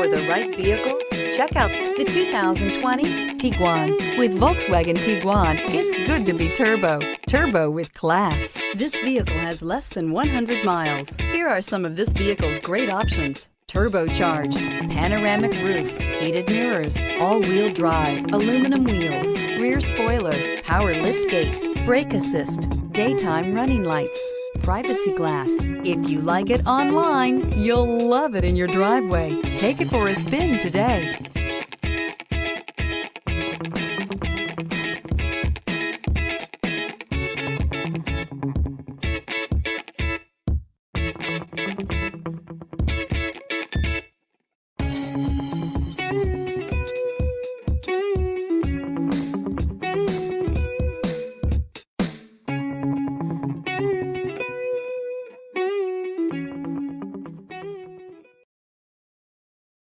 for the right vehicle? Check out the 2020 Tiguan. With Volkswagen Tiguan, it's good to be turbo. Turbo with class. This vehicle has less than 100 miles. Here are some of this vehicle's great options: turbocharged, panoramic roof, heated mirrors, all-wheel drive, aluminum wheels, rear spoiler, power liftgate, brake assist, daytime running lights, privacy glass. If you like it online, you'll love it in your driveway. Take it for a spin today.